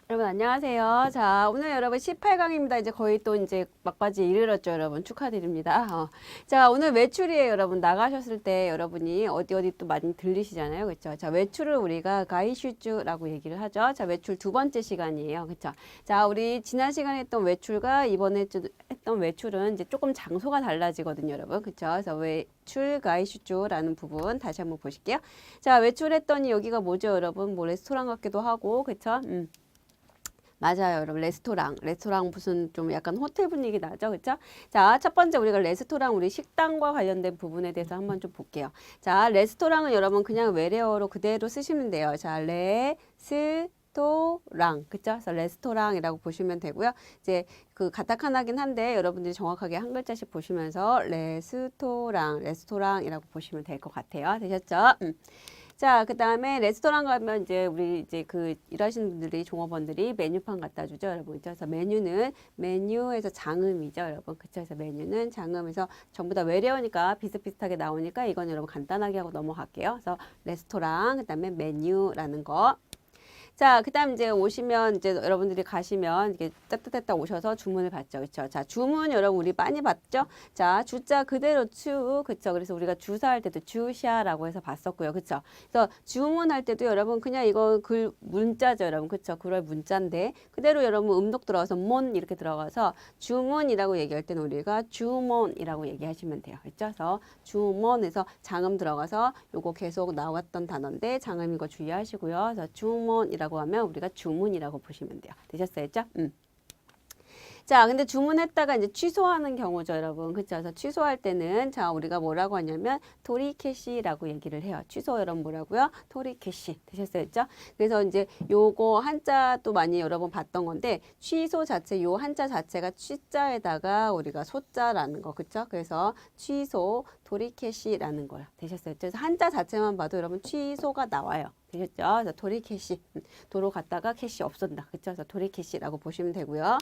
여러분 안녕하세요. 자, 오늘 여러분 18강입니다. 이제 거의 또 이제 막바지에 이르렀죠, 여러분. 축하드립니다. 자, 오늘 외출이에요, 여러분. 나가셨을 때 여러분이 어디 또 많이 들리시잖아요. 그렇죠? 자, 외출을 우리가 가이슈즈라고 얘기를 하죠. 자, 외출 두 번째 시간이에요. 그렇죠? 자, 우리 지난 시간에 했던 외출과 이번에 했던 외출은 이제 조금 장소가 달라지거든요, 여러분. 그렇죠? 그래서 외출 가이슈즈라는 부분 다시 한번 보실게요. 자, 외출했더니 여기가 뭐죠, 여러분? 뭐 레스토랑 같기도 하고, 그렇죠? 맞아요, 여러분. 레스토랑 무슨 좀 약간 호텔 분위기 나죠, 그렇죠? 자, 첫 번째 우리가 레스토랑 우리 식당과 관련된 부분에 대해서 한번 좀 볼게요. 자, 레스토랑은 여러분 그냥 외래어로 그대로 쓰시면 돼요. 자, 레스토랑, 그쵸? 그래서 레스토랑이라고 보시면 되고요. 이제 그 가타카나긴 한데 여러분들이 정확하게 한 글자씩 보시면서 레스토랑이라고 보시면 될 것 같아요. 되셨죠? 자, 그 다음에 레스토랑 가면 이제 우리 이제 그 일하시는 분들이 종업원들이 메뉴판 갖다 주죠, 여러분. 그래서 메뉴는 메뉴에서 장음이죠, 여러분. 그쵸? 그래서 메뉴는 장음에서 전부 다 외래어니까 비슷비슷하게 나오니까 이건 여러분 간단하게 하고 넘어갈게요. 그래서 레스토랑, 그 다음에 메뉴라는 거. 자, 그 다음 이제 오시면 이제 여러분들이 가시면 이게 따뜻했다 오셔서 주문을 받죠. 그쵸? 자, 주문 여러분 우리 많이 받죠? 자, 주자 그대로 추. 그쵸? 그래서 우리가 주사할 때도 주샤라고 해서 봤었고요. 그쵸? 그래서 주문할 때도 여러분 그냥 이거 글 문자죠, 여러분. 그쵸? 그럴 문자인데 그대로 여러분 음독 들어가서 몬 이렇게 들어가서 주문이라고 얘기할 때는 우리가 주문이라고 얘기하시면 돼요. 그쵸? 그래서 주문에서 장음 들어가서 요거 계속 나왔던 단어인데 장음인 거 주의하시고요. 그래서 주문이라고 하면 우리가 주문이라고 보시면 돼요. 되셨어요? 자, 근데 주문했다가 이제 취소하는 경우죠, 여러분. 그쵸? 그래서 취소할 때는, 자, 우리가 뭐라고 하냐면, 토리케시라고 얘기를 해요. 취소 여러분 뭐라고요? 토리케시. 되셨어요? 그래서 이제 요거 한자 또 많이 여러분 봤던 건데, 취소 자체, 요 한자 자체가 취자에다가 우리가 소자라는 거. 그쵸? 그래서 취소, 토리케시라는 거예요. 되셨어요? 그래서 한자 자체만 봐도 여러분 취소가 나와요. 되셨죠? 그래서 도리캐시. 도로 갔다가 캐시 없었다. 그쵸? 그래서 도리캐시라고 보시면 되고요.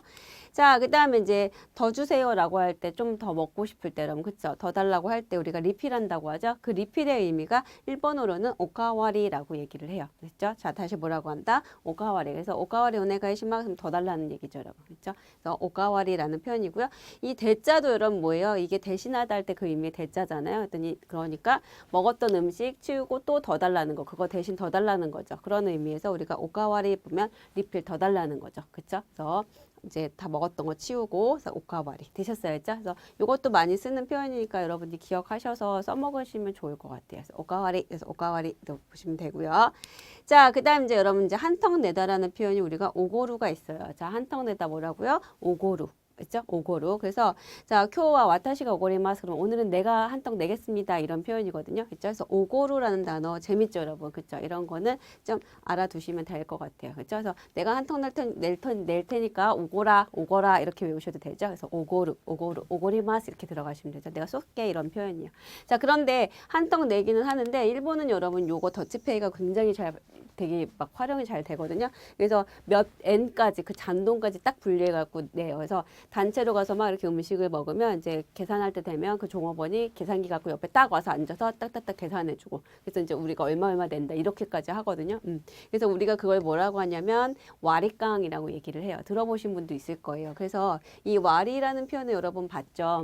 자, 그 다음에 이제 더 주세요라고 할 때 좀 더 먹고 싶을 때 여러분 그쵸? 더 달라고 할 때 우리가 리필한다고 하죠. 그 리필의 의미가 일본어로는 오카와리라고 얘기를 해요. 그렇죠? 자, 다시 뭐라고 한다? 오카와리. 그래서 오카와리 오네가이시마스 더 달라는 얘기죠, 여러분. 그렇죠? 그래서 오카와리라는 표현이고요. 이 대자도 여러분 뭐예요? 이게 대신하다 할 때 그 의미의 대자잖아요. 그랬더니 그러니까 먹었던 음식 치우고 또 더 달라는 거. 그거 대신 더 달라는 거죠. 그런 의미에서 우리가 오카와리 보면 리필 더 달라는 거죠. 그렇죠? 그래서 이제 다 먹었던 거 치우고 오카와리 되셨어요? 그래서 이것도 많이 쓰는 표현이니까 여러분들이 기억하셔서 써먹으시면 좋을 것 같아요. 그래서 오카와리, 그래서 오카와리 보시면 되고요. 자, 그 다음 이제 여러분 이제 한턱 내다라는 표현이 우리가 오고루가 있어요. 자, 한턱 내다 뭐라고요? 오고루. 그죠? 오고루. 그래서 자, 쿄와 와타시가 오고리마스. 그럼 오늘은 내가 한턱 내겠습니다. 이런 표현이거든요. 그죠? 그래서 오고루라는 단어 재밌죠, 여러분. 그죠? 이런 거는 좀 알아두시면 될 것 같아요. 그죠? 그래서 내가 한턱 낼 테니까 오거라 이렇게 외우셔도 되죠. 그래서 오고루, 오고리마스 이렇게 들어가시면 되죠. 내가 쏠게 이런 표현이에요. 자, 그런데 한턱 내기는 하는데 일본은 여러분 요거 더치페이가 굉장히 되게 막 활용이 잘 되거든요. 그래서 몇 N까지 그 잔돈까지 딱 분리해 갖고 내요. 그래서 단체로 가서 막 이렇게 음식을 먹으면 이제 계산할 때 되면 그 종업원이 계산기 갖고 옆에 딱 와서 앉아서 딱딱딱 계산해주고 그래서 이제 우리가 얼마 낸다 이렇게까지 하거든요. 그래서 우리가 그걸 뭐라고 하냐면 와리깡이라고 얘기를 해요. 들어보신 분도 있을 거예요. 그래서 이 와리라는 표현을 여러분 봤죠.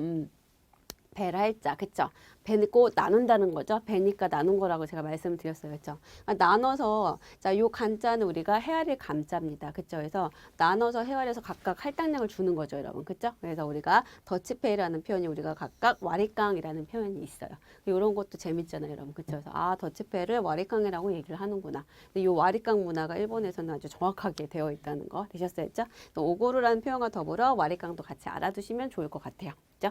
배랄자, 그쵸? 배고 나눈다는 거죠. 배니까 나눈 거라고 제가 말씀을 드렸어요. 그쵸? 그러니까 나눠서, 자, 요 간자는 우리가 헤아릴 감자입니다. 그쵸? 그래서 나눠서 헤아려서 각각 할당량을 주는 거죠, 여러분. 그쵸? 그래서 우리가 더치페이라는 표현이 우리가 각각 와리깡이라는 표현이 있어요. 이런 것도 재밌잖아요, 여러분. 그쵸? 그래서 아, 더치페이를 와리깡이라고 얘기를 하는구나. 근데 요 와리깡 문화가 일본에서는 아주 정확하게 되어 있다는 거 되셨어요? 그쵸? 오고루라는 표현과 더불어 와리깡도 같이 알아두시면 좋을 것 같아요. 그죠?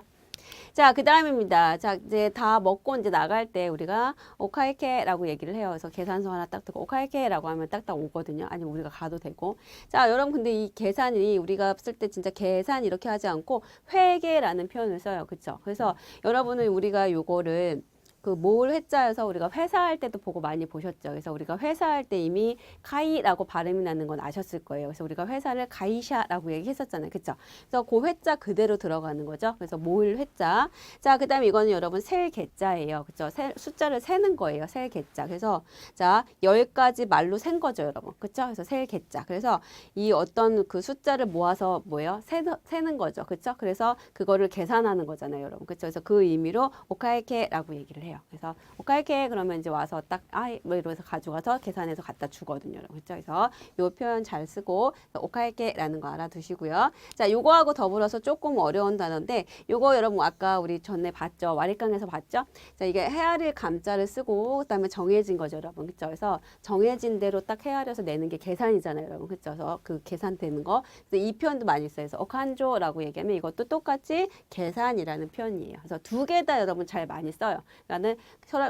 자, 그 다음입니다. 자, 이제 다 먹고 이제 나갈 때 우리가 오카이케라고 얘기를 해요. 그래서 계산서 하나 딱 듣고 오카이케라고 하면 딱딱 오거든요. 아니면 우리가 가도 되고. 자, 여러분 근데 이 계산이 우리가 쓸 때 진짜 계산 이렇게 하지 않고 회계라는 표현을 써요. 그쵸? 그래서 여러분은 우리가 요거를 그 모을 회자여서 우리가 회사할 때도 보고 많이 보셨죠. 그래서 우리가 회사할 때 이미 카이라고 발음이 나는 건 아셨을 거예요. 그래서 우리가 회사를 가이샤라고 얘기했었잖아요. 그쵸? 그래서 그 회자 그대로 들어가는 거죠. 그래서 모을 회자. 자, 그 다음에 이거는 여러분 셀 개자예요. 그쵸? 숫자를 세는 거예요. 셀 개자. 그래서 자, 10가지 말로 센 거죠, 여러분. 그쵸? 그래서 셀 개자. 그래서 이 어떤 그 숫자를 모아서 뭐예요? 세는 거죠. 그쵸? 그래서 그거를 계산하는 거잖아요, 여러분. 그쵸? 그래서 그 의미로 오카이케라고 얘기를 해요. 그래서 오카이케 그러면 이제 와서 딱 뭐 이러면서 가져가서 계산해서 갖다 주거든요, 여러분. 그쵸? 그래서 요 표현 잘 쓰고 오카이케라는 거 알아두시고요. 자, 요거하고 더불어서 조금 어려운 단어인데 요거 여러분 아까 우리 전에 봤죠? 와리강에서 봤죠? 자, 이게 헤아릴 감자를 쓰고 그다음에 정해진 거죠, 여러분. 그쵸? 그래서 정해진 대로 딱 헤아려서 내는 게 계산이잖아요, 여러분. 그쵸? 그래서 그 계산되는 거. 그래서 이 표현도 많이 써요. 그래서 오칸조라고 얘기하면 이것도 똑같이 계산이라는 표현이에요. 그래서 두 개 다 여러분 잘 많이 써요. 그러니까는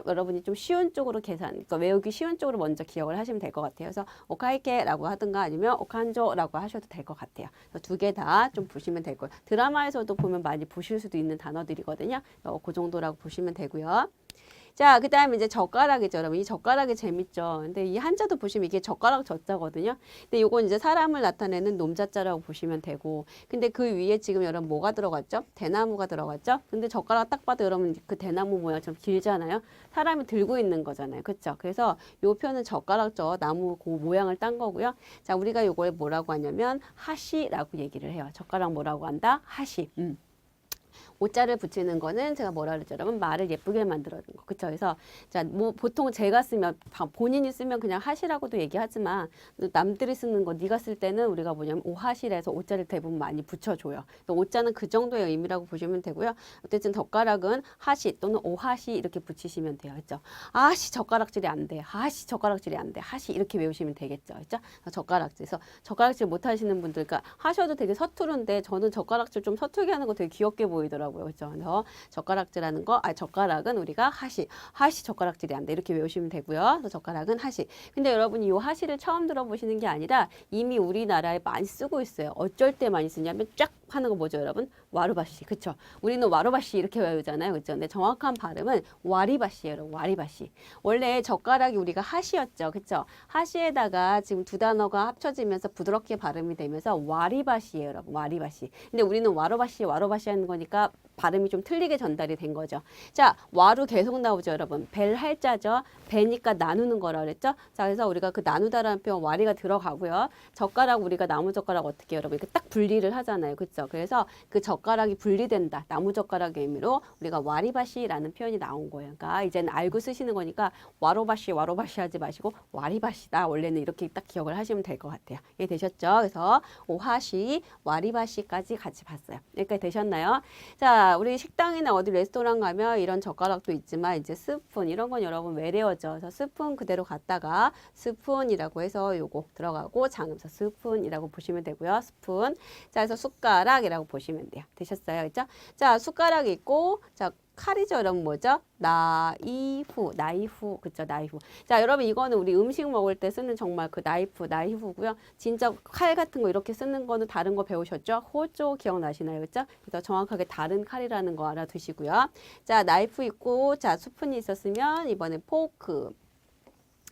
여러분이 좀 쉬운 쪽으로 그러니까 외우기 쉬운 쪽으로 먼저 기억을 하시면 될 것 같아요. 그래서 오카이케라고 하든가 아니면 오칸조라고 하셔도 될 것 같아요. 두 개 다 좀 보시면 될 거예요. 드라마에서도 보면 많이 보실 수도 있는 단어들이거든요. 그 정도라고 보시면 되고요. 자, 그 다음에 이제 젓가락이죠, 여러분. 이 젓가락이 재밌죠. 근데 이 한자도 보시면 이게 젓가락 젓자거든요. 근데 요건 이제 사람을 나타내는 놈자자라고 보시면 되고. 근데 그 위에 지금 여러분 뭐가 들어갔죠? 대나무가 들어갔죠? 근데 젓가락 딱 봐도 여러분 그 대나무 모양 좀 길잖아요. 사람이 들고 있는 거잖아요. 그쵸? 그래서 요 표는 젓가락죠. 나무 그 모양을 딴 거고요. 자, 우리가 요걸 뭐라고 하냐면 하시라고 얘기를 해요. 젓가락 뭐라고 한다? 하시. 오자를 붙이는 거는 제가 뭐라 그랬죠, 여러분? 말을 예쁘게 만들어주는 거. 그쵸? 그래서, 자, 뭐, 보통 제가 쓰면, 본인이 쓰면 그냥 하시라고도 얘기하지만, 남들이 쓰는 거, 네가 쓸 때는 우리가 뭐냐면, 오하시래서 오자를 대부분 많이 붙여줘요. 오자는 그 정도의 의미라고 보시면 되고요. 어쨌든 젓가락은 하시 또는 오하시 이렇게 붙이시면 돼요. 그죠? 아씨, 젓가락질이 안 돼. 아씨, 젓가락질이 안 돼. 하시 이렇게 외우시면 되겠죠. 그죠? 젓가락질. 그래서 젓가락질 못 하시는 분들, 그러니까 하셔도 되게 서투른데, 저는 젓가락질 좀 서툴게 하는 거 되게 귀엽게 보이더라고요. 그렇죠? 그래서 젓가락질하는 거, 젓가락은 우리가 하시 젓가락질이 안 돼. 이렇게 외우시면 되고요. 그래서 젓가락은 하시. 근데 여러분이 이 하시를 처음 들어보시는 게 아니라 이미 우리나라에 많이 쓰고 있어요. 어쩔 때 많이 쓰냐면 쫙 하는 거 뭐죠, 여러분? 와루바시. 그쵸? 우리는 와루바시 이렇게 외우잖아요. 그쵸? 근데 정확한 발음은 와리바시예요, 여러분. 와리바시. 원래 젓가락이 우리가 하시였죠. 그쵸? 하시에다가 지금 두 단어가 합쳐지면서 부드럽게 발음이 되면서 와리바시예요, 여러분. 와리바시. 근데 우리는 와루바시 하는 거니까 발음이 좀 틀리게 전달이 된 거죠. 자, 와루 계속 나오죠, 여러분. 벨 할자죠. 배니까 나누는 거라 그랬죠. 자, 그래서 우리가 그 나누다라는 표현 와리가 들어가고요. 젓가락 우리가 나무 젓가락 어떻게 여러분 이렇게 딱 분리를 하잖아요. 그렇죠? 그래서 그 젓가락이 분리된다. 나무 젓가락의 의미로 우리가 와리바시라는 표현이 나온 거예요. 그러니까 이제는 알고 쓰시는 거니까 와로바시 하지 마시고 와리바시다. 원래는 이렇게 딱 기억을 하시면 될 것 같아요. 이해 되셨죠? 그래서 오하시, 와리바시까지 같이 봤어요. 여기까지 되셨나요? 자, 우리 식당이나 어디 레스토랑 가면 이런 젓가락도 있지만 이제 스푼 이런 건 여러분 외래어죠. 그래서 스푼 그대로 갖다가 스푼이라고 해서 요거 들어가고 장음서 스푼이라고 보시면 되고요. 스푼. 자, 그래서 숟가락이라고 보시면 돼요. 되셨어요? 그죠? 자, 숟가락이 있고 자, 칼이죠, 여러분 뭐죠? 나이프, 그쵸, 나이프. 자, 여러분 이거는 우리 음식 먹을 때 쓰는 정말 그 나이프고요. 진짜 칼 같은 거 이렇게 쓰는 거는 다른 거 배우셨죠? 호조 기억나시나요, 그쵸? 그래서 정확하게 다른 칼이라는 거 알아두시고요. 자, 나이프 있고, 자, 스푼이 있었으면 이번에 포크.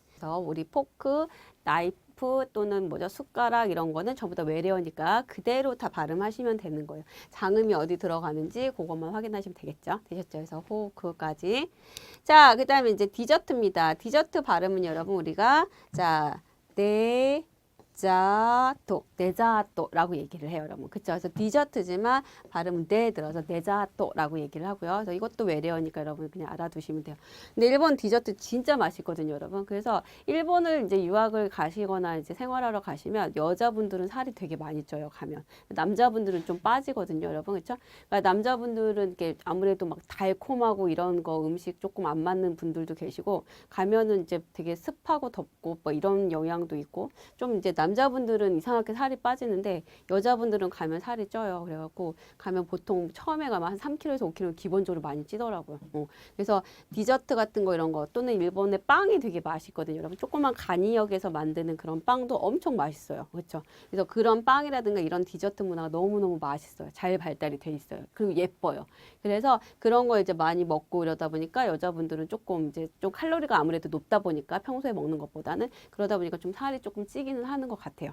그래서 우리 포크, 나이프 또는 뭐죠 숟가락 이런 거는 전부 다 외래어니까 그대로 다 발음하시면 되는 거예요. 장음이 어디 들어가는지 그것만 확인하시면 되겠죠. 되셨죠? 그래서 호크까지. 자, 그다음에 이제 디저트입니다. 디저트 발음은 여러분 우리가 자, 네자또라고 얘기를 해요, 여러분. 그쵸? 그래서 디저트지만 발음은 네 들어서 네자또라고 얘기를 하고요. 그래서 이것도 외래어니까 여러분 그냥 알아두시면 돼요. 근데 일본 디저트 진짜 맛있거든요, 여러분. 그래서 일본을 이제 유학을 가시거나 이제 생활하러 가시면 여자분들은 살이 되게 많이 쪄요, 가면. 남자분들은 좀 빠지거든요, 여러분. 그쵸? 그러니까 남자분들은 이렇게 아무래도 막 달콤하고 이런 거 음식 조금 안 맞는 분들도 계시고 가면은 이제 되게 습하고 덥고 뭐 이런 영향도 있고 좀 이제 남자분들은 이상하게 살이 빠지는데 여자분들은 가면 살이 쪄요. 그래갖고 가면 보통 처음에 가면 한 3kg에서 5kg 기본적으로 많이 찌더라고요. 그래서 디저트 같은 거 이런 거 또는 일본의 빵이 되게 맛있거든요. 여러분 조그만 간이역에서 만드는 그런 빵도 엄청 맛있어요. 그렇죠? 그래서 그런 빵이라든가 이런 디저트 문화가 너무너무 맛있어요. 잘 발달이 돼 있어요. 그리고 예뻐요. 그래서 그런 거 이제 많이 먹고 이러다 보니까 여자분들은 조금 이제 좀 칼로리가 아무래도 높다 보니까 평소에 먹는 것보다는 그러다 보니까 좀 살이 조금 찌기는 하는 것 같아요.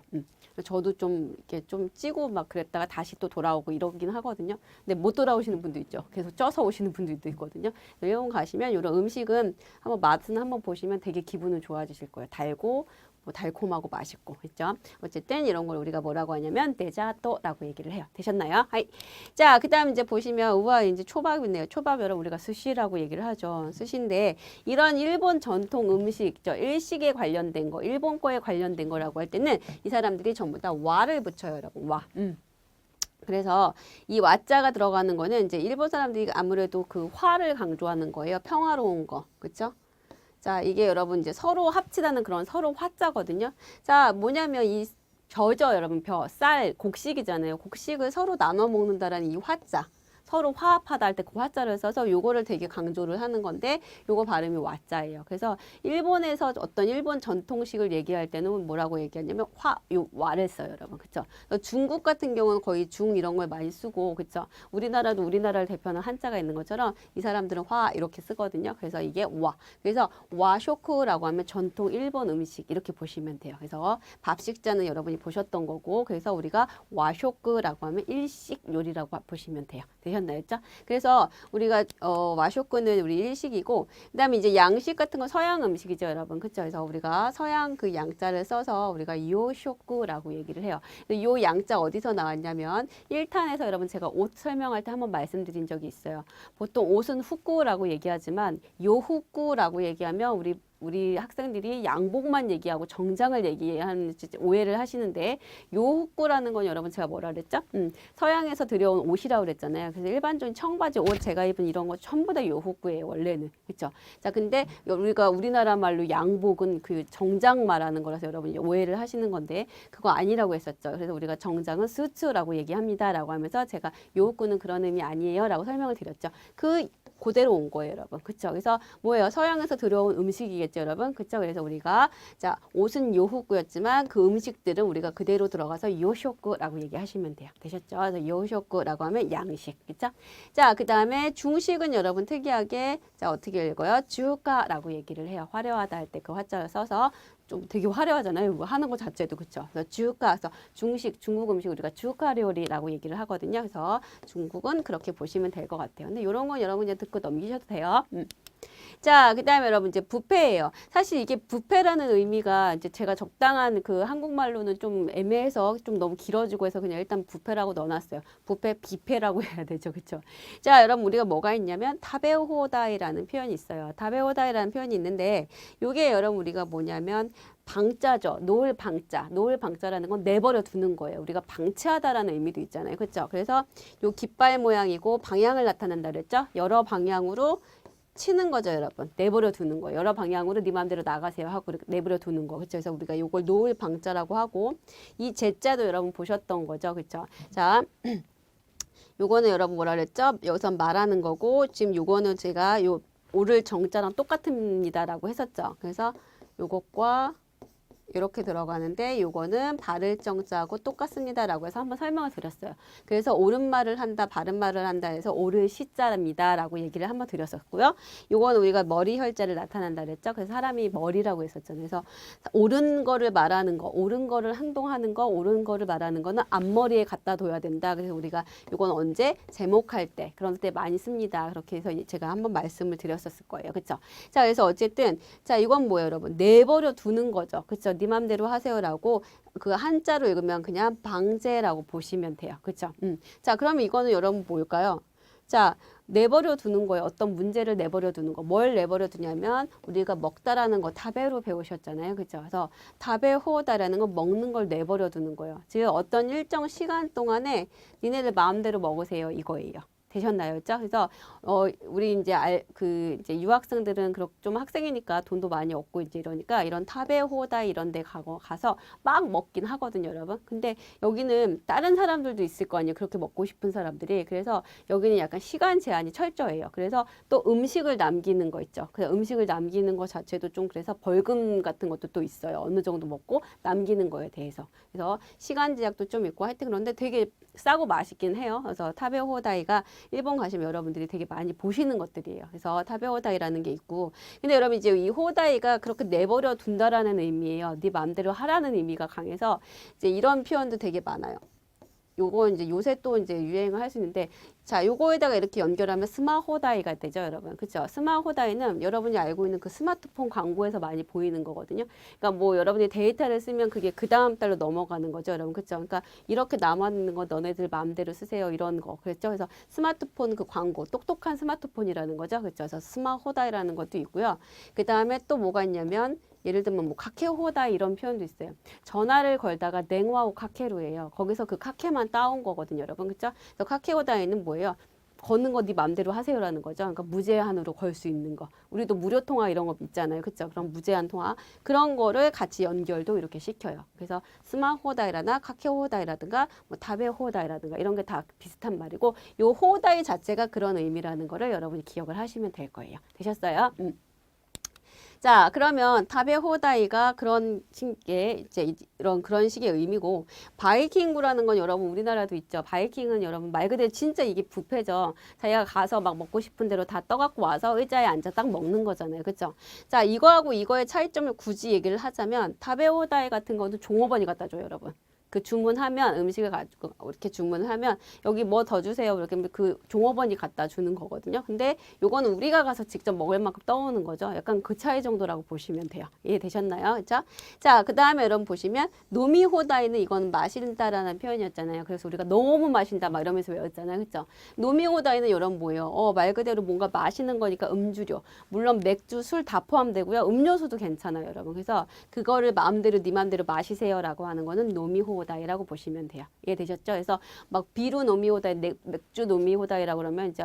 저도 좀 이렇게 좀 찌고 막 그랬다가 다시 또 돌아오고 이러긴 하거든요. 근데 못 돌아오시는 분도 있죠. 계속 쪄서 오시는 분들도 있거든요. 일본 가시면 이런 음식은 한번 맛은 한번 보시면 되게 기분은 좋아지실 거예요. 달고 뭐 달콤하고 맛있고 그렇죠? 어쨌든 이런 걸 우리가 뭐라고 하냐면 데자토라고 얘기를 해요. 되셨나요? 하이. 자, 그다음 이제 보시면 우와 이제 초밥 있네요. 초밥 여러분 우리가 스시라고 얘기를 하죠. 스시인데 이런 일본 전통 음식, 일식에 관련된 거, 일본 거에 관련된 거라고 할 때는 이 사람들이 전부 다 와를 붙여요, 여러분. 와. 그래서 이 와자가 들어가는 거는 이제 일본 사람들이 아무래도 그 화를 강조하는 거예요. 평화로운 거. 그렇죠? 자, 이게 여러분 이제 서로 합치다는 그런 서로 화자거든요. 자, 뭐냐면 이 벼죠, 여러분. 벼, 쌀, 곡식이잖아요. 곡식을 서로 나눠 먹는다라는 이 화자. 서로 화합하다 할 때 그 화자를 써서 요거를 되게 강조를 하는 건데 요거 발음이 와자예요. 그래서 일본에서 어떤 일본 전통식을 얘기할 때는 뭐라고 얘기하냐면 요 와를 써요, 여러분. 그쵸? 중국 같은 경우는 거의 중 이런 걸 많이 쓰고, 그쵸? 우리나라도 우리나라를 대표하는 한자가 있는 것처럼 이 사람들은 화 이렇게 쓰거든요. 그래서 이게 와. 그래서 와쇼크라고 하면 전통 일본 음식 이렇게 보시면 돼요. 그래서 밥식자는 여러분이 보셨던 거고, 그래서 우리가 와쇼크라고 하면 일식 요리라고 보시면 돼요. 되셨나요? 그래서 우리가 와쇼크는 우리 일식이고 그다음에 이제 양식 같은 건 서양 음식이죠, 여러분. 그렇죠? 그래서 우리가 서양 그 양자를 써서 우리가 요쇼크라고 얘기를 해요. 요 양자 어디서 나왔냐면 1탄에서 여러분 제가 옷 설명할 때 한번 말씀드린 적이 있어요. 보통 옷은 후쿠라고 얘기하지만 요후쿠라고 얘기하면 우리 학생들이 양복만 얘기하고 정장을 얘기하는 오해를 하시는데 요후꾸라는 건 여러분 제가 뭐라 그랬죠? 서양에서 들여온 옷이라고 그랬잖아요. 그래서 일반적인 청바지 옷 제가 입은 이런 거 전부 다 요후꾸예요. 원래는. 그렇죠? 자, 근데 우리가 우리나라 말로 양복은 그 정장 말하는 거라서 여러분이 오해를 하시는 건데 그거 아니라고 했었죠. 그래서 우리가 정장은 수츠라고 얘기합니다. 라고 하면서 제가 요후꾸는 그런 의미 아니에요. 라고 설명을 드렸죠. 그대로 온 거예요, 여러분. 그쵸? 그래서 뭐예요? 서양에서 들어온 음식이겠죠, 여러분. 그쵸? 그래서 우리가 자, 옷은 요후구였지만 그 음식들은 우리가 그대로 들어가서 요쇼구라고 얘기하시면 돼요. 되셨죠? 그래서 요쇼구라고 하면 양식. 그쵸? 자, 그다음에 중식은 여러분 특이하게 자, 어떻게 읽어요? 주가라고 얘기를 해요. 화려하다 할 때 그 화자를 써서 좀 되게 화려하잖아요. 뭐 하는 것 자체도 그렇죠. 그래서 주가, 그래서 중국 음식 우리가 주가 요리라고 얘기를 하거든요. 그래서 중국은 그렇게 보시면 될 것 같아요. 근데 이런 건 여러분 이제 듣고 넘기셔도 돼요. 자, 그다음에 여러분 이제 뷔페예요. 사실 이게 뷔페라는 의미가 이제 제가 적당한 그 한국말로는 좀 애매해서 좀 너무 길어지고 해서 그냥 일단 뷔페라고 넣어놨어요. 뷔페, 뷔페라고 해야 되죠, 그렇죠? 자, 여러분 우리가 뭐가 있냐면 타베호다이라는 표현이 있어요. 타베호다이라는 표현이 있는데 요게 여러분 우리가 뭐냐면 방자죠. 놓을 방자. 놓을 방자라는 건 내버려 두는 거예요. 우리가 방치하다라는 의미도 있잖아요. 그렇죠? 그래서 요 깃발 모양이고 방향을 나타낸다 그랬죠? 여러 방향으로 치는 거죠, 여러분. 내버려 두는 거. 여러 방향으로 네 마음대로 나가세요 하고 내버려 두는 거. 그렇죠? 그래서 우리가 요걸 놓을 방자라고 하고 이 제자도 여러분 보셨던 거죠. 그렇죠? 자, 요거는 여러분 뭐라 그랬죠? 여기서 말하는 거고 지금 요거는 제가 요 오를 정자랑 똑같습니다라고 했었죠. 그래서 요것과 이렇게 들어가는데 요거는 바를 정자하고 똑같습니다라고 해서 한번 설명을 드렸어요. 그래서 옳은 말을 한다, 바른 말을 한다 해서 옳은 시자랍니다라고 얘기를 한번 드렸었고요. 요건 우리가 머리 혈자를 나타난다 그랬죠. 그래서 사람이 머리라고 했었잖아요. 그래서 옳은 거를 말하는 거, 옳은 거를 행동하는 거, 옳은 거를 말하는 거는 앞머리에 갖다 둬야 된다. 그래서 우리가 요건 언제 제목할 때 그런 때 많이 씁니다. 그렇게 해서 제가 한번 말씀을 드렸었을 거예요. 그렇죠? 자, 그래서 어쨌든 자, 이건 뭐예요, 여러분? 내버려 두는 거죠. 그렇죠? 네 맘대로 하세요라고 그 한자로 읽으면 그냥 방제라고 보시면 돼요. 그렇죠? 자, 그러면 이거는 여러분 뭘까요? 자, 내버려 두는 거예요. 어떤 문제를 내버려 두는 거. 뭘 내버려 두냐면 우리가 먹다라는 거 타베로 배우셨잖아요. 그렇죠? 그래서 타베호다라는 건 먹는 걸 내버려 두는 거예요. 즉 어떤 일정 시간 동안에 니네들 마음대로 먹으세요. 이거예요. 되셨나요? 그죠? 그래서 우리 이제 이제 유학생들은 좀 학생이니까 돈도 많이 얻고 이제 이러니까 이런 타베호다이 이런 데 가서 막 먹긴 하거든요, 여러분. 근데 여기는 다른 사람들도 있을 거 아니에요. 그렇게 먹고 싶은 사람들이. 그래서 여기는 약간 시간 제한이 철저해요. 그래서 또 음식을 남기는 거 있죠. 그 음식을 남기는 거 자체도 좀 그래서 벌금 같은 것도 또 있어요. 어느 정도 먹고 남기는 거에 대해서. 그래서 시간 제약도 좀 있고 하여튼 그런데 되게 싸고 맛있긴 해요. 그래서 타베호다이가 일본 가시면 여러분들이 되게 많이 보시는 것들이에요. 그래서 타베호다이라는 게 있고 근데 여러분 이제 이 호다이가 그렇게 내버려 둔다라는 의미예요. 네 마음대로 하라는 의미가 강해서 이제 이런 표현도 되게 많아요. 요거 이제 요새 또 이제 유행을 할 수 있는데 자 요거에다가 이렇게 연결하면 스마호다이가 되죠 여러분. 그쵸? 스마호다이는 여러분이 알고 있는 그 스마트폰 광고에서 많이 보이는 거거든요. 그러니까 뭐 여러분이 데이터를 쓰면 그게 그 다음 달로 넘어가는 거죠 여러분. 그쵸? 그러니까 이렇게 남아있는 거 너네들 마음대로 쓰세요 이런 거 그랬죠. 그래서 스마트폰 그 광고 똑똑한 스마트폰이라는 거죠. 그쵸? 그래서 스마호다이라는 것도 있고요. 그 다음에 또 뭐가 있냐면 예를 들면 뭐 카케호다 이런 표현도 있어요. 전화를 걸다가 냉와오 카케루예요. 거기서 그 카케만 따온 거거든요, 여러분. 그렇죠? 그래서 카케호다에는 뭐예요? 거는 거 네 맘대로 하세요라는 거죠. 그러니까 무제한으로 걸 수 있는 거. 우리도 무료 통화 이런 거 있잖아요. 그렇죠? 그럼 무제한 통화 그런 거를 같이 연결도 이렇게 시켜요. 그래서 스마호다이라나 카케호다이라든가 뭐 타베호다이라든가 이런 게 다 비슷한 말이고 요 호다이 자체가 그런 의미라는 거를 여러분이 기억을 하시면 될 거예요. 되셨어요? 자, 그러면 타베호다이가 그런 식의 이제 그런 식의 의미고 바이킹구라는 건 여러분 우리나라도 있죠. 바이킹은 여러분 말 그대로 진짜 이게 뷔페죠. 자기가 가서 막 먹고 싶은 대로 다 떠갖고 와서 의자에 앉아 딱 먹는 거잖아요. 그렇죠? 자, 이거하고 이거의 차이점을 굳이 얘기를 하자면 타베호다이 같은 거는 종업원이 갖다 줘요, 여러분. 그 주문하면 음식을 가지고 이렇게 주문하면 여기 뭐 더 주세요 이렇게 그 종업원이 갖다 주는 거거든요. 근데 요거는 우리가 가서 직접 먹을 만큼 떠오는 거죠. 약간 그 차이 정도라고 보시면 돼요. 이해되셨나요? 그렇죠? 자, 그다음에 여러분 보시면 노미호다이는 이거는 마신다라는 표현이었잖아요. 그래서 우리가 너무 마신다 막 이러면서 외웠잖아요. 그렇죠? 노미호다이는 여러분 뭐예요? 말 그대로 뭔가 마시는 거니까 음주료. 물론 맥주, 술 다 포함되고요. 음료수도 괜찮아요, 여러분. 그래서 그거를 마음대로 네 마음대로 마시세요라고 하는 거는 노미호다이라고 보시면 돼요. 이해되셨죠? 그래서 막 비루 노미호다이, 맥주 노미호다이라고 그러면 이제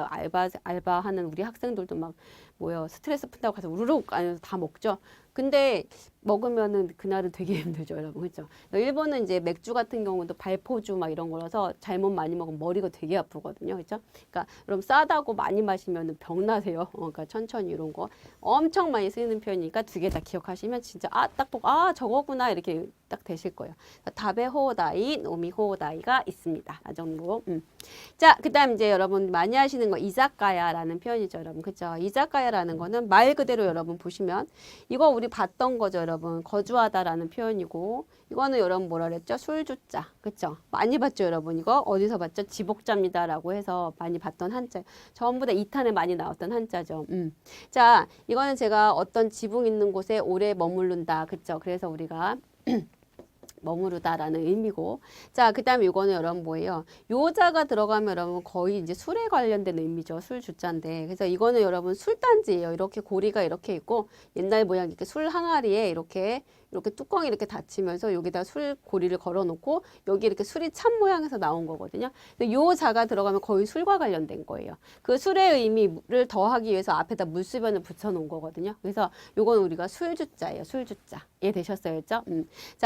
알바하는 우리 학생들도 막 뭐요 스트레스 푼다고 가서 우르륵 다 먹죠. 근데 먹으면은 그날은 되게 힘들죠, 여러분. 그렇죠? 일본은 이제 맥주 같은 경우도 발포주 막 이런 거라서 잘못 많이 먹으면 머리가 되게 아프거든요. 그렇죠? 그러니까 여러분 싸다고 많이 마시면은 병 나세요. 그러니까 천천히 이런 거 엄청 많이 쓰이는 표현이니까 두 개 다 기억하시면 진짜 딱 보고 저거구나 이렇게 딱 되실 거예요. 다베호다이, 노미호다이가 있습니다. 아 정도. 자, 그다음 이제 여러분 많이 하시는 거 이자카야라는 표현이죠, 여러분. 그렇죠? 이자카야라는 거는 말 그대로 여러분 보시면 이거 우리 봤던 거죠, 여러분. 거주하다라는 표현이고 이거는 여러분 뭐라 그랬죠? 술주자. 그렇죠? 많이 봤죠, 여러분. 이거 어디서 봤죠? 지복자입니다라고 해서 많이 봤던 한자. 전부 다 2탄에 많이 나왔던 한자죠. 자, 이거는 제가 어떤 지붕 있는 곳에 오래 머무른다. 그렇죠? 그래서 우리가 머무르다라는 의미고 자 그다음에 이거는 여러분 뭐예요? 요자가 들어가면 여러분 거의 이제 술에 관련된 의미죠. 술 주자인데 그래서 이거는 여러분 술단지예요. 이렇게 고리가 이렇게 있고 옛날 모양 이렇게 술 항아리에 이렇게 뚜껑이 이렇게 닫히면서 여기다 술 고리를 걸어놓고 여기 이렇게 술이 찬 모양에서 나온 거거든요. 근데 요 자가 들어가면 거의 술과 관련된 거예요. 그 술의 의미를 더하기 위해서 앞에다 물수변을 붙여놓은 거거든요. 그래서 요건 우리가 술주자예요. 술주자. 이해되셨어요? 자,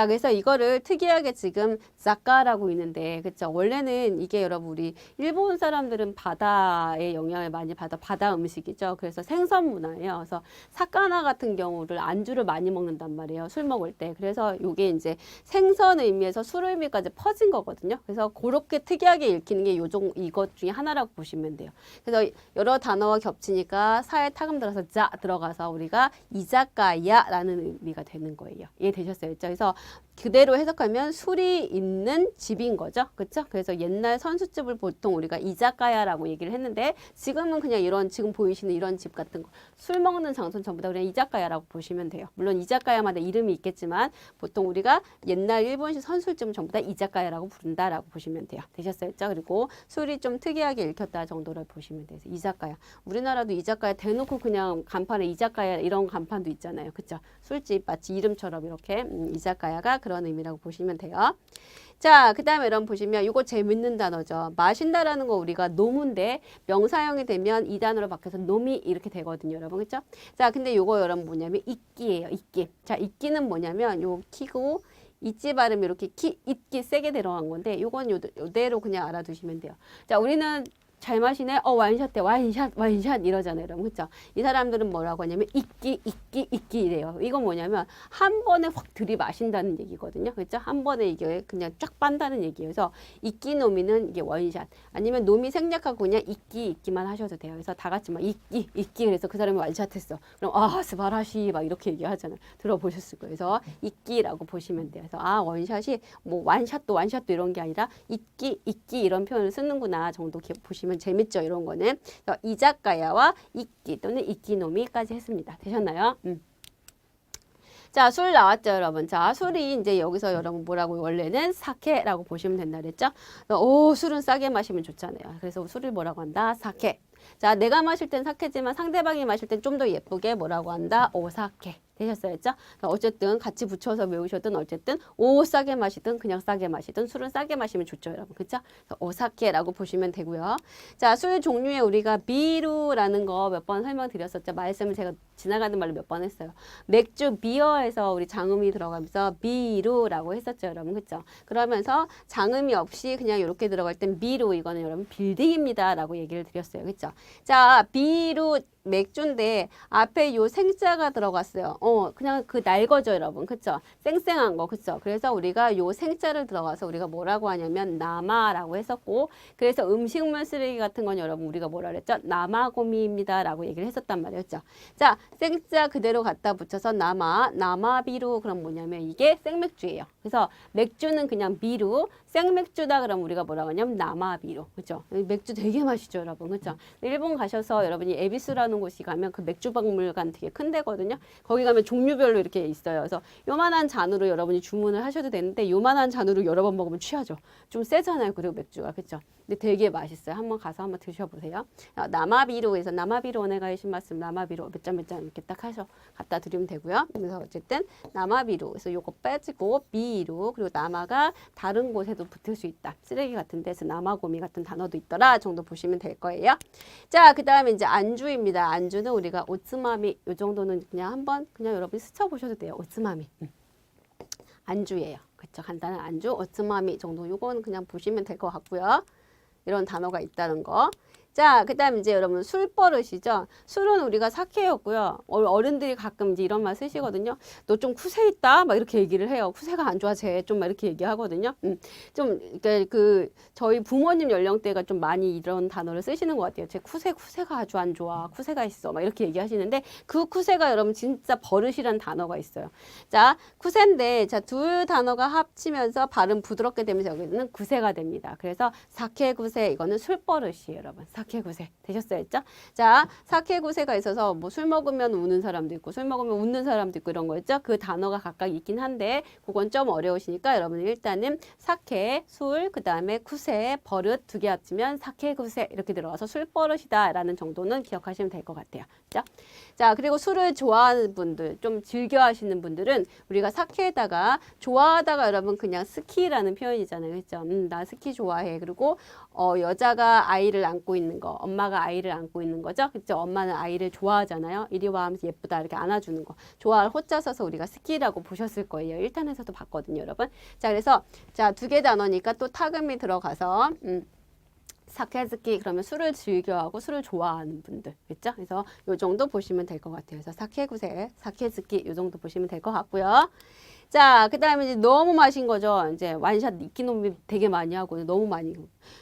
그래서 이거를 특이하게 지금 자카라고 있는데, 그쵸? 원래는 이게 여러분, 우리 일본 사람들은 바다의 영향을 많이 받아 바다 음식이죠. 그래서 생선 문화예요. 그래서 사카나 같은 경우를 안주를 많이 먹는단 말이에요. 술 먹을 때. 그래서 요게 이제 생선 의미에서 술 의미까지 퍼진 거거든요. 그래서 그렇게 특이하게 읽히는 게 이것 중에 하나라고 보시면 돼요. 그래서 여러 단어와 겹치니까 사에 타금 들어서 자 들어가서 우리가 이자카야라는 의미가 되는 거예요. 이해되셨어요? 그래서 그대로 해석하면 술이 있는 집인 거죠. 그렇죠? 그래서 옛날 선술집을 보통 우리가 이자카야라고 얘기를 했는데 지금은 그냥 이런 지금 보이시는 이런 집 같은 거 술 먹는 장소는 전부 다 그냥 이자카야라고 보시면 돼요. 물론 이자카야마다 이름이 있겠지만 보통 우리가 옛날 일본식 선술집은 전부 다 이자카야라고 부른다라고 보시면 돼요. 되셨어요? 그리고 술이 좀 특이하게 읽혔다 정도로 보시면 돼요. 이자카야. 우리나라도 이자카야 대놓고 그냥 간판에 이자카야 이런 간판도 있잖아요. 그쵸? 술집 마치 이름처럼 이렇게 이자카야가 그런 의미라고 보시면 돼요. 자, 그 다음에 여러분 보시면 이거 재밌는 단어죠. 마신다라는 거 우리가 노무인데 명사형이 되면 이 단어로 바뀌어서 노미 이렇게 되거든요. 여러분 그렇죠? 자, 근데 요거 여러분 뭐냐면 이끼예요. 이끼. 자, 이끼는 뭐냐면 요 키고 이찌 발음이 이렇게 이끼 세게 들어간 건데 요건 요대로 그냥 알아두시면 돼요. 자, 우리는 잘 마시네. 완샷 돼. 완샷 이러잖아요. 여러분. 그쵸? 이 사람들은 뭐라고 하냐면 이끼 이래요. 이건 뭐냐면 한 번에 확 들이마신다는 얘기거든요. 그렇죠? 한 번에 이게 그냥 쫙 빤다는 얘기예요. 그래서 이끼 노미는 이게 원샷. 아니면 노미 생략하고 그냥 이끼만 하셔도 돼요. 그래서 다 같이 막 이끼 그래서 그 사람이 완샷했어. 그럼 스바라시 막 이렇게 얘기하잖아요. 들어보셨을 거예요. 그래서 이끼라고 보시면 돼요. 그래서 원샷이 뭐 완샷도 이런 게 아니라 이끼 이런 표현을 쓰는구나 정도 보시면 재밌죠. 이런 거는 이자카야와 이끼 또는 이끼노미까지 했습니다. 되셨나요? 자, 술 나왔죠, 여러분. 자, 술이 이제 여기서 여러분 뭐라고 원래는 사케라고 보시면 된다 그랬죠? 술은 싸게 마시면 좋잖아요. 그래서 술을 뭐라고 한다? 사케. 자, 내가 마실 땐 사케지만 상대방이 마실 땐 좀 더 예쁘게 뭐라고 한다? 오사케. 되셨어요? 어쨌든 같이 붙여서 외우셨든 어쨌든 싸게 마시든 그냥 싸게 마시든 술은 싸게 마시면 좋죠, 여러분. 그쵸? 오사케라고 보시면 되고요. 자, 술 종류에 우리가 비루라는 거 몇 번 설명드렸었죠. 말씀을 제가 지나가는 말로 몇 번 했어요. 맥주 비어에서 우리 장음이 들어가면서 비루라고 했었죠, 여러분. 그쵸? 그러면서 장음이 없이 그냥 이렇게 들어갈 땐 비루 이거는 여러분 빌딩입니다 라고 얘기를 드렸어요. 그쵸? 자, 비루 맥주인데 앞에 요 생자가 들어갔어요. 그냥 그 날거죠, 여러분. 그쵸? 쌩쌩한 거. 그쵸? 그래서 우리가 요 생자를 들어가서 우리가 뭐라고 하냐면 나마라고 했었고 그래서 음식물 쓰레기 같은 건 여러분 우리가 뭐라 그랬죠? 나마고미입니다 라고 얘기를 했었단 말이었죠. 자, 생자 그대로 갖다 붙여서 나마비루 그럼 뭐냐면 이게 생맥주예요. 그래서 맥주는 그냥 비루, 생맥주다 그럼 우리가 뭐라고 하냐면 나마비루. 그쵸? 맥주 되게 맛있죠, 여러분. 그쵸? 일본 가셔서 여러분이 에비스라는 곳이 가면 그 맥주 박물관 되게 큰 데거든요. 거기 가면 종류별로 이렇게 있어요. 그래서 요만한 잔으로 여러분이 주문을 하셔도 되는데 요만한 잔으로 여러 번 먹으면 취하죠. 좀 세잖아요. 그리고 맥주가. 그쵸? 근데 되게 맛있어요. 한번 가서 한번 드셔보세요. 나마비루에서 나마비루 오네가이시마스 나마비루 몇 점 이렇게 딱 하셔 갖다 드리면 되고요. 그래서 어쨌든 나마비루 그래서 요거 빼지고 비루 그리고 나마가 다른 곳에도 붙을 수 있다. 쓰레기 같은 데서 나마고미 같은 단어도 있더라 정도 보시면 될 거예요. 자, 그 다음에 이제 안주입니다. 안주는 우리가 오츠마미 요 정도는 그냥 한번 그냥 여러분이 스쳐보셔도 돼요. 오츠마미. 안주예요. 그렇죠? 간단한 안주, 오츠마미 정도 요거는 그냥 보시면 될 것 같고요. 이런 단어가 있다는 거. 자, 그 다음 이제 여러분 술버릇이죠. 술은 우리가 사케였고요. 어른들이 가끔 이제 이런 말 쓰시거든요. 너 좀 쿠세 있다? 막 이렇게 얘기를 해요. 쿠세가 안 좋아, 쟤. 좀 막 이렇게 얘기하거든요. 좀, 저희 부모님 연령대가 좀 많이 이런 단어를 쓰시는 것 같아요. 쟤 쿠세가 아주 안 좋아. 쿠세가 있어. 막 이렇게 얘기하시는데 그 쿠세가 여러분 진짜 버릇이란 단어가 있어요. 자, 쿠세인데, 자, 두 단어가 합치면서 발음 부드럽게 되면서 여기는 구세가 됩니다. 그래서 사케구세, 이거는 술버릇이에요, 여러분. 사케구세 되셨어요? 했죠? 자, 사케구세가 있어서 뭐 술 먹으면 우는 사람도 있고 술 먹으면 웃는 사람도 있고 이런 거였죠? 그 단어가 각각 있긴 한데 그건 좀 어려우시니까 여러분 일단은 사케, 술, 그 다음에 구세, 버릇 두 개 합치면 사케구세 이렇게 들어가서 술버릇이다 라는 정도는 기억하시면 될 것 같아요. 그죠? 자, 그리고 술을 좋아하는 분들, 좀 즐겨 하시는 분들은 우리가 사케에다가 좋아하다가 여러분 그냥 스키라는 표현이잖아요. 그죠? 나 스키 좋아해. 그리고 여자가 아이를 안고 있는 거, 엄마가 아이를 안고 있는 거죠. 그죠? 엄마는 아이를 좋아하잖아요. 이리 와 하면서 예쁘다 이렇게 안아주는 거. 좋아할 호자 써서 우리가 스키라고 보셨을 거예요. 1탄에서도 봤거든요, 여러분. 자, 그래서 자, 두 개 단어니까 또 타금이 들어가서 사케즈키 그러면 술을 즐겨하고 술을 좋아하는 분들 그렇죠? 그래서 요 정도 보시면 될 것 같아요. 그래서 사케구세, 사케즈키 요 정도 보시면 될 것 같고요. 자, 그 다음에 이제 너무 마신 거죠. 이제 완샷 이키노미 되게 많이 하고 너무 많이.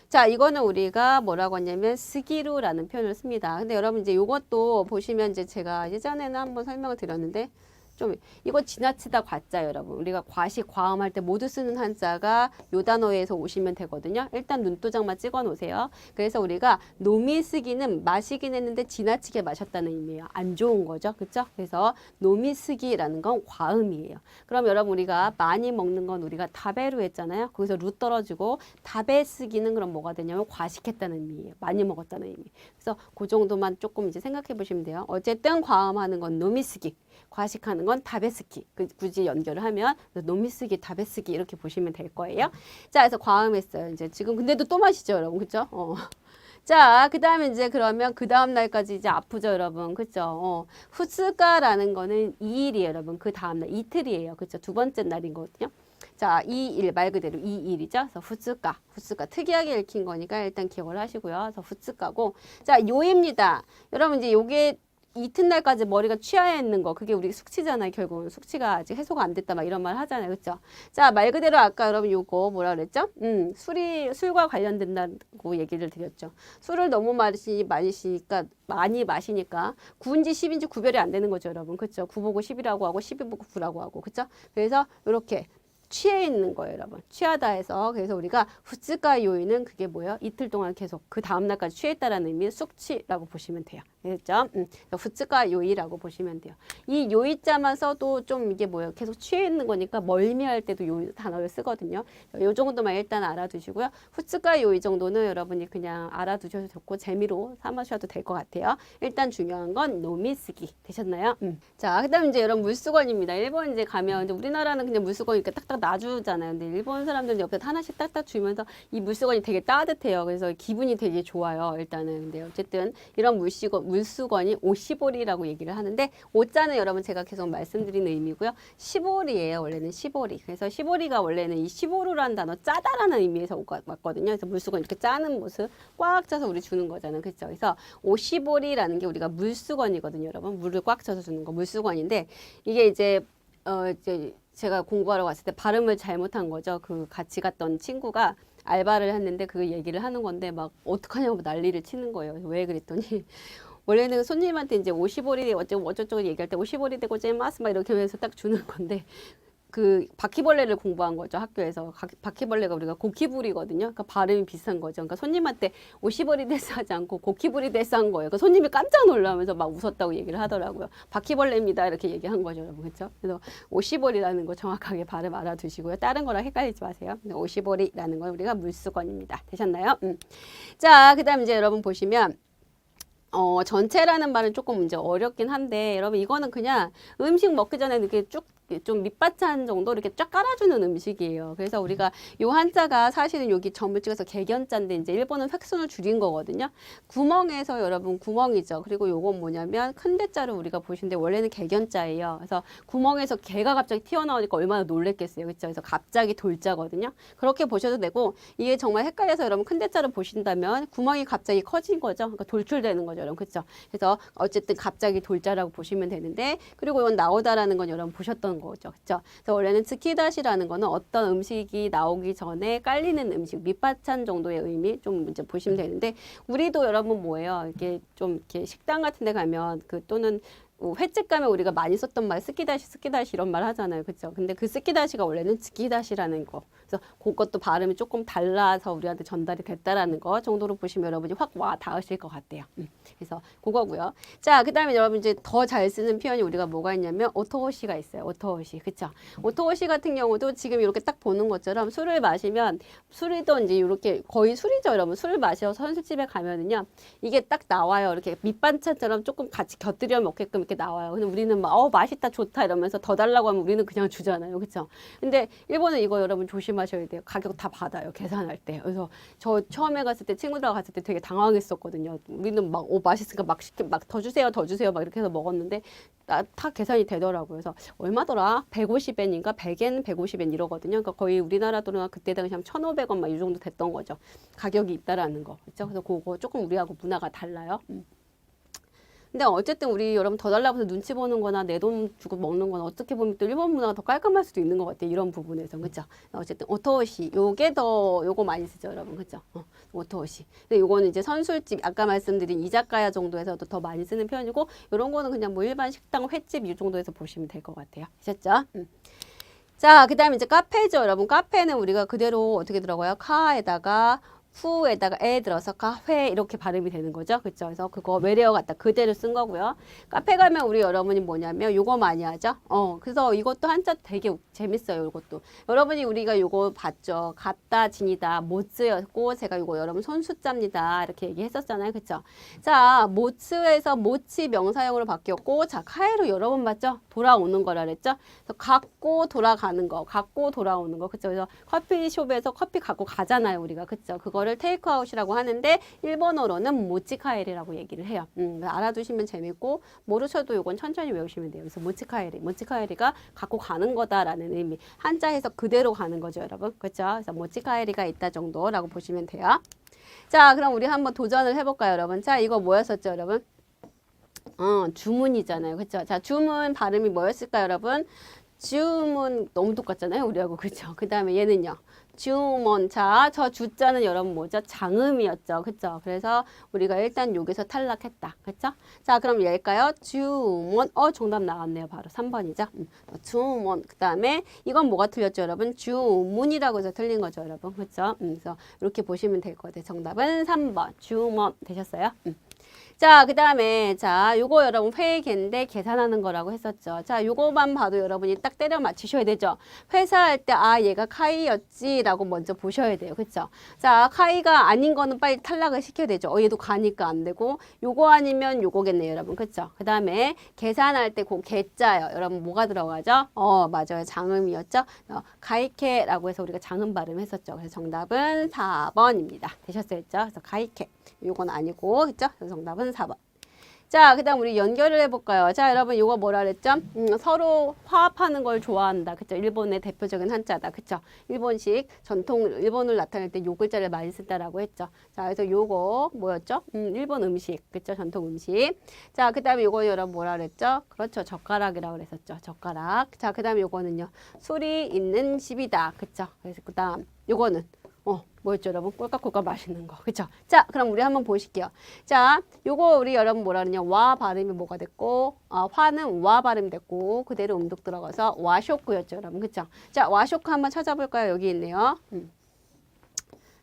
자, 이거는 우리가 뭐라고 하냐면 스기루라는 표현을 씁니다. 근데 여러분 이제 요것도 보시면 이제 제가 예전에는 한번 설명을 드렸는데 좀 이거 지나치다 과자 여러분. 우리가 과식 과음할 때 모두 쓰는 한자가 요 단어에서 오시면 되거든요. 일단 눈도장만 찍어 놓으세요. 그래서 우리가 노미 쓰기는 마시긴 했는데 지나치게 마셨다는 의미예요. 안 좋은 거죠. 그렇죠? 그래서 노미 쓰기라는 건 과음이에요. 그럼 여러분 우리가 많이 먹는 건 우리가 다배로 했잖아요. 거기서 루 떨어지고 다배 쓰기는 그럼 뭐가 되냐면 과식했다는 의미예요. 많이 먹었다는 의미. 그래서 그 정도만 조금 이제 생각해 보시면 돼요. 어쨌든 과음하는 건 노미 쓰기. 과식하는 건 다배쓰기. 굳이 연결을 하면 노미쓰기, 다배쓰기 이렇게 보시면 될 거예요. 자, 그래서 과음했어요. 이제 지금 근데도 또 마시죠, 여러분. 그렇죠? 자, 그 다음에 이제 그러면 그 다음 날까지 이제 아프죠, 여러분. 그쵸? 후스가라는 거는 2일이에요, 여러분. 그 다음 날 이틀이에요. 그쵸? 두 번째 날인 거거든요. 자, 2일 말 그대로 2일이죠. 그래서 후스가 특이하게 읽힌 거니까 일단 기억을 하시고요. 그래서 후스가고 자, 요입니다. 여러분 이제 요게 이튿날까지 머리가 취하에 있는 거 그게 우리 숙취잖아요. 결국은 숙취가 아직 해소가 안 됐다 막 이런 말 하잖아요. 그렇죠? 자, 말 그대로 아까 여러분 요거 뭐라 그랬죠? 술과 관련된다고 얘기를 드렸죠. 술을 너무 많이 마시니까 9인지 10인지 구별이 안 되는 거죠, 여러분. 그렇죠? 9 보고 10이라고 하고 12 보고 9라고 하고. 그렇죠? 그래서 이렇게 취해 있는 거예요, 여러분. 취하다 해서 그래서 우리가 후츠가 요인은 그게 뭐예요? 이틀 동안 계속 그 다음 날까지 취했다라는 의미의 숙취라고 보시면 돼요. 됐죠? 후츠가 요이라고 보시면 돼요. 이 요이자만 써도 좀 이게 뭐예요? 계속 취해 있는 거니까 멀미할 때도 요 단어를 쓰거든요. 요 정도만 일단 알아두시고요. 후츠가 요이 정도는 여러분이 그냥 알아두셔도 좋고 재미로 삼으셔도 될 것 같아요. 일단 중요한 건 노미 쓰기 되셨나요? 자, 그다음 이제 여러분 물수건입니다. 일본 이제 가면 이제 우리나라는 그냥 물수건 이렇게 딱딱 놔주잖아요. 근데 일본 사람들은 옆에 하나씩 딱딱 주면서 이 물수건이 되게 따뜻해요. 그래서 기분이 되게 좋아요. 일단은 근데 어쨌든 이런 물수건이 오시보리라고 얘기를 하는데 오자는 여러분 제가 계속 말씀드리는 의미고요. 시보리예요. 원래는 시보리. 그래서 시보리가 원래는 이 시보루라는 단어 짜다라는 의미에서 왔거든요. 그래서 물수건 이렇게 짜는 모습 꽉 짜서 우리 주는 거잖아요. 그렇죠? 그래서 오시보리라는 게 우리가 물수건이거든요. 여러분 물을 꽉 짜서 주는 거 물수건인데 이게 이제 제가 공부하러 갔을 때 발음을 잘못한 거죠. 그 같이 갔던 친구가 알바를 했는데 그 얘기를 하는 건데 막 어떡하냐고 난리를 치는 거예요. 왜 그랬더니 원래는 손님한테 이제 오시보리 어쩌고 얘기할 때 오시보리 되고 제마스 막 이렇게 해서 딱 주는 건데 그 바퀴벌레를 공부한 거죠. 학교에서. 바퀴벌레가 우리가 고키부리거든요. 그러니까 발음이 비슷한 거죠. 그러니까 손님한테 오시보리 데스 하지 않고 고키부리 데스 한 거예요. 그러니까 손님이 깜짝 놀라면서 막 웃었다고 얘기를 하더라고요. 바퀴벌레입니다. 이렇게 얘기한 거죠, 여러분. 그렇죠? 그래서 오시보리라는 거 정확하게 발음 알아두시고요. 다른 거랑 헷갈리지 마세요. 오시보리라는 건 우리가 물수건입니다. 되셨나요? 자, 그다음 이제 여러분 보시면 전체라는 말은 조금 이제 어렵긴 한데 여러분 이거는 그냥 음식 먹기 전에 이렇게 쭉 좀 밑반찬 정도 이렇게 쫙 깔아주는 음식이에요. 그래서 우리가 요 한자가 사실은 여기 점을 찍어서 개견자인데 이제 일본은 획순을 줄인 거거든요. 구멍에서 여러분 구멍이죠. 그리고 요건 뭐냐면 큰 대자를 우리가 보시는데 원래는 개견자예요. 그래서 구멍에서 개가 갑자기 튀어나오니까 얼마나 놀랬겠어요. 그렇죠? 그래서 갑자기 돌자거든요. 그렇게 보셔도 되고 이게 정말 헷갈려서 여러분 큰 대자를 보신다면 구멍이 갑자기 커진 거죠. 그러니까 돌출되는 거죠. 여러분. 그렇죠? 그래서 어쨌든 갑자기 돌자라고 보시면 되는데 그리고 이건 나오다라는 건 여러분 보셨던 거죠. 그렇죠? 그래서 원래는 츠키다시라는 거는 어떤 음식이 나오기 전에 깔리는 음식, 밑반찬 정도의 의미 좀 이제 보시면 되는데 우리도 여러분 뭐예요? 이렇게 좀 이렇게 식당 같은 데 가면 그 또는 횟집 가면 우리가 많이 썼던 말 스키다시 이런 말 하잖아요. 그렇죠? 근데 그 스키다시가 원래는 츠키다시라는 거. 그래서 그것도 발음이 조금 달라서 우리한테 전달이 됐다라는 거 정도로 보시면 여러분이 확 와 닿으실 것 같아요. 그래서 그거고요. 자, 그다음에 여러분 이제 더 잘 쓰는 표현이 우리가 뭐가 있냐면 오토호시가 있어요. 오토호시. 그렇죠? 오토호시 같은 경우도 지금 이렇게 딱 보는 것처럼 술을 마시면 술이도 이제 이렇게 거의 술이죠, 여러분. 술을 마셔서 선술집에 가면은요. 이게 딱 나와요. 이렇게 밑반찬처럼 조금 같이 곁들여 먹게끔 이렇게 나와요. 근데 우리는 막 맛있다 좋다 이러면서 더 달라고 하면 우리는 그냥 주잖아요. 그렇죠? 근데 일본은 이거 여러분 조심하셔야 돼요. 가격 다 받아요. 계산할 때. 그래서 저 처음에 갔을 때 친구들하고 갔을 때 되게 당황했었거든요. 우리는 막 맛있으니까 막 시켜 막 더 주세요. 막 이렇게 해서 먹었는데 다 계산이 되더라고요. 그래서 얼마더라? 150엔인가 100엔, 150엔 이러거든요. 그러니까 거의 우리나라 돈은 그때 당시 한 1,500원 막 이 정도 됐던 거죠. 가격이 있다라는 거. 그렇죠? 그래서 그거 조금 우리하고 문화가 달라요. 근데 어쨌든 우리 여러분 더 달라붙어서 눈치 보는 거나 내 돈 주고 먹는 거나 어떻게 보면 또 일본 문화가 더 깔끔할 수도 있는 것 같아요. 이런 부분에서. 그쵸? 어쨌든 오토시 요게 더 요거 많이 쓰죠 여러분. 그쵸? 오토시. 근데 요거는 이제 선술집 아까 말씀드린 이자카야 정도에서도 더 많이 쓰는 편이고 요런 거는 그냥 뭐 일반 식당 횟집 이 정도에서 보시면 될 것 같아요. 아셨죠? 자, 그 다음에 이제 카페죠, 여러분. 카페는 우리가 그대로 어떻게 들어가요? 카에다가 후에다가 에 들어서 카페 이렇게 발음이 되는 거죠. 그렇죠? 그래서 그거 외래어 갖다 그대로 쓴 거고요. 카페 가면 우리 여러분이 뭐냐면 요거 많이 하죠. 그래서 이것도 한자 되게 재밌어요. 이것도. 여러분이 우리가 요거 봤죠. 갖다 지니다 모츠였고 제가 요거 여러분 손수자입니다. 이렇게 얘기했었잖아요. 그렇죠? 자, 모츠에서 모치 명사형으로 바뀌었고 자, 카에로 여러분 봤죠? 돌아오는 거라 그랬죠? 그래서 갖고 돌아가는 거, 갖고 돌아오는 거. 그렇죠? 그래서 커피숍에서 커피 갖고 가잖아요. 우리가. 그렇죠? 그거를 테이크아웃이라고 하는데 일본어로는 모치카에리라고 얘기를 해요. 알아두시면 재밌고 모르셔도 이건 천천히 외우시면 돼요. 그래서 모치카에리가 갖고 가는 거다라는 의미. 한자에서 그대로 가는 거죠, 여러분. 그렇죠? 그래서 모치카에리가 있다 정도라고 보시면 돼요. 자, 그럼 우리 한번 도전을 해볼까요, 여러분? 자, 이거 뭐였었죠, 여러분? 주문이잖아요. 그렇죠? 자, 주문 발음이 뭐였을까요, 여러분? 주문 너무 똑같잖아요, 우리하고. 그렇죠? 그 다음에 얘는요. 주문. 자, 저 주자는 여러분 뭐죠? 장음이었죠. 그쵸? 그래서 우리가 일단 여기서 탈락했다. 그쵸? 자, 그럼 얘일까요? 주문. 정답 나왔네요. 바로 3번이죠. 주문. 그 다음에 이건 뭐가 틀렸죠, 여러분? 주문이라고 해서 틀린 거죠, 여러분. 그쵸? 그래서 이렇게 보시면 될 것 같아요. 정답은 3번. 주문. 되셨어요? 자, 그 다음에, 자, 요거 여러분 회계인데 계산하는 거라고 했었죠. 자, 요거만 봐도 여러분이 딱 때려 맞추셔야 되죠. 회사할 때, 얘가 카이였지, 라고 먼저 보셔야 돼요. 그쵸? 자, 카이가 아닌 거는 빨리 탈락을 시켜야 되죠. 얘도 가니까 안 되고, 요거 아니면 요거겠네요, 여러분. 그쵸? 그 다음에 계산할 때 그 개자요. 여러분 뭐가 들어가죠? 맞아요. 장음이었죠? 가이케라고 해서 우리가 장음 발음했었죠. 그래서 정답은 4번입니다. 되셨어요? 그래서 가이케. 요건 아니고, 그쵸? 그래서 정답은 4번. 자, 그 다음 우리 연결을 해볼까요? 자, 여러분, 요거 뭐라 그랬죠? 서로 화합하는 걸 좋아한다. 그쵸? 일본의 대표적인 한자다. 그쵸? 일본식 전통, 일본을 나타낼 때 요 글자를 많이 쓴다라고 했죠. 자, 그래서 요거 뭐였죠? 일본 음식. 그쵸? 전통 음식. 자, 그 다음에 요거 여러분 뭐라 그랬죠? 그렇죠. 젓가락이라고 그랬었죠. 젓가락. 자, 그 다음에 요거는요. 술이 있는 집이다. 그쵸? 그래서 그 다음 요거는 뭐였죠, 여러분? 꼴깍꼴깍 맛있는 거. 그쵸? 자, 그럼 우리 한번 보실게요. 자, 요거 우리 여러분 뭐라 그러냐? 와 발음이 뭐가 됐고, 화는 와 발음이 됐고, 그대로 음독 들어가서 와쇼크였죠, 여러분. 그쵸? 자, 와쇼크 한번 찾아볼까요? 여기 있네요.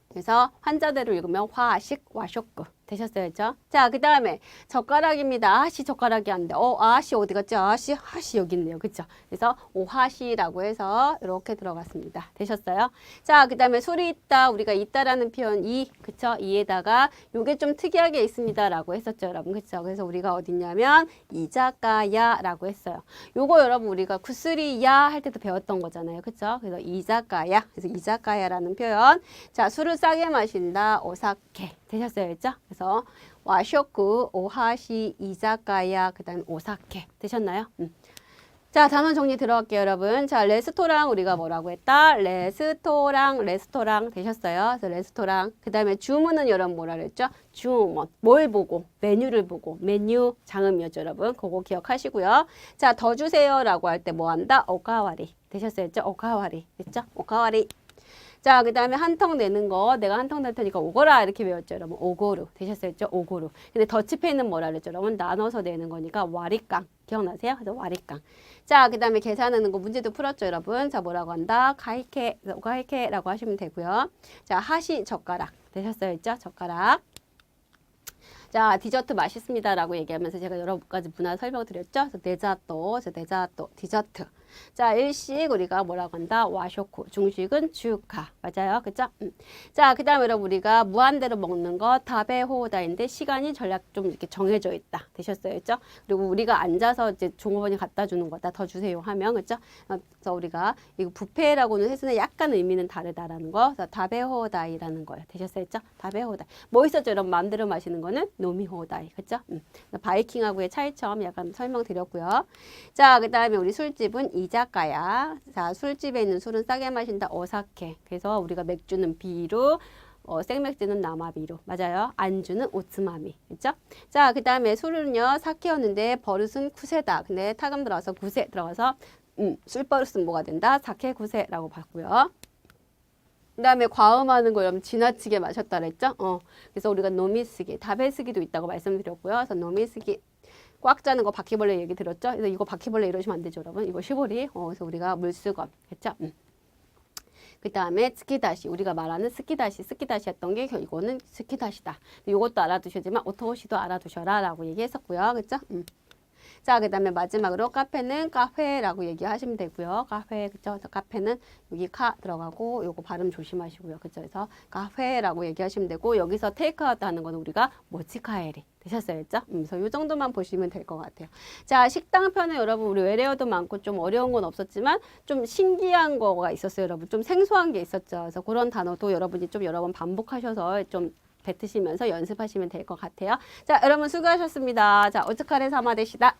그래서 한자대로 읽으면 화식, 와쇼크. 되셨어요, 그죠? 자, 그 다음에 젓가락입니다. 아씨 젓가락이 안 돼. 아씨 어디 갔지? 아씨 여기 있네요. 그쵸? 그래서 오하시라고 해서 이렇게 들어갔습니다. 되셨어요? 자, 그 다음에 술이 있다. 우리가 있다라는 표현 이, 그쵸? 이에다가 요게 좀 특이하게 있습니다라고 했었죠, 여러분. 그쵸? 그래서 우리가 어딨냐면 이자카야라고 했어요. 요거 여러분 우리가 구스리야 할 때도 배웠던 거잖아요. 그쵸? 그래서 이자카야. 그래서 이자카야라는 표현. 자, 술을 싸게 마신다. 오사케. 되셨어요, 그죠? 그래서 와쇼쿠, 오하시, 이자카야, 그 다음 오사케 되셨나요? 자, 단원 정리 들어갈게요, 여러분. 자, 레스토랑 우리가 뭐라고 했다? 레스토랑 되셨어요? 그래서 레스토랑. 그 다음에 주문은 여러분 뭐라 그랬죠? 주문. 뭘 보고? 메뉴를 보고. 메뉴 장음이었죠, 여러분. 그거 기억하시고요. 자, 더 주세요라고 할 때 뭐 한다? 오카와리. 되셨어요, 그죠? 오카와리. 됐죠? 오카와리. 자, 그 다음에 한턱 내는 거 내가 한턱 낼 테니까 오거라 이렇게 배웠죠, 여러분. 오고루 되셨어요, 오고루. 근데 더치페이는 뭐라 그랬죠, 여러분? 나눠서 내는 거니까 와리깡. 기억나세요? 그래서 와리깡. 자, 그 다음에 계산하는 거 문제도 풀었죠, 여러분. 자, 뭐라고 한다? 가이케라고 하시면 되고요. 자, 하시 젓가락 되셨어요, 젓가락. 자, 디저트 맛있습니다라고 얘기하면서 제가 여러 가지 문화 설명을 드렸죠. 그래서 데자또, 디저트. 자, 일식 우리가 뭐라고 한다? 와쇼쿠. 중식은 주카. 맞아요. 그죠? 자, 그 다음에 여러분 우리가 무한대로 먹는 거 다베호다인데 시간이 전략 좀 이렇게 정해져 있다. 되셨어요? 그죠? 그리고 우리가 앉아서 이제 종업원이 갖다 주는 거다. 더 주세요 하면. 그죠? 그래서 우리가 이거 뷔페라고는 했으나 약간 의미는 다르다라는 거. 그래서 다베호다이라는 거예요. 되셨어요? 그죠? 다베호다이. 뭐 있었죠? 여러분 마음대로 마시는 거는 노미호다이. 그죠? 바이킹하고의 차이점 약간 설명드렸고요. 자, 그 다음에 우리 술집은 이자카야. 자, 술집에 있는 술은 싸게 마신다. 오사케. 그래서 우리가 맥주는 비루, 생맥주는 나마비로. 맞아요. 안주는 오츠마미. 그렇죠? 자, 그다음에 술은요. 사케였는데 버릇은 쿠세다. 근데 타금 들어가서 구세 들어가서 술버릇은 뭐가 된다? 사케 구세라고 봤고요. 그다음에 과음하는 거 여러분 지나치게 마셨다 그랬죠? 그래서 우리가 노미스기, 다베스기도 있다고 말씀드렸고요. 그래서 노미스기 꽉 짜는 거 바퀴벌레 얘기 들었죠? 그래서 이거 바퀴벌레 이러시면 안 되죠, 여러분. 이거 시보리. 그래서 우리가 물수건, 그렇죠? 그 다음에 스키다시, 우리가 말하는 스키다시 했던 게 이거는 스키다시다. 이것도 알아두셔야지만 오토시도 알아두셔라라고 얘기했었고요, 그렇죠? 자, 그 다음에 마지막으로 카페는 카페라고 얘기하시면 되고요. 카페, 그쵸? 그래서 카페는 여기 카 들어가고 요거 발음 조심하시고요. 그쵸? 그래서 카페라고 얘기하시면 되고 여기서 테이크아웃 하는 거는 우리가 모치카에리 되셨어요, 그죠? 그래서 요 정도만 보시면 될 것 같아요. 자, 식당 편에 여러분 우리 외래어도 많고 좀 어려운 건 없었지만 좀 신기한 거가 있었어요, 여러분. 좀 생소한 게 있었죠. 그래서 그런 단어도 여러분이 좀 여러 번 반복하셔서 좀 뱉으시면서 연습하시면 될 것 같아요. 자, 여러분 수고하셨습니다. 자, 오츠카레 사마 되시다.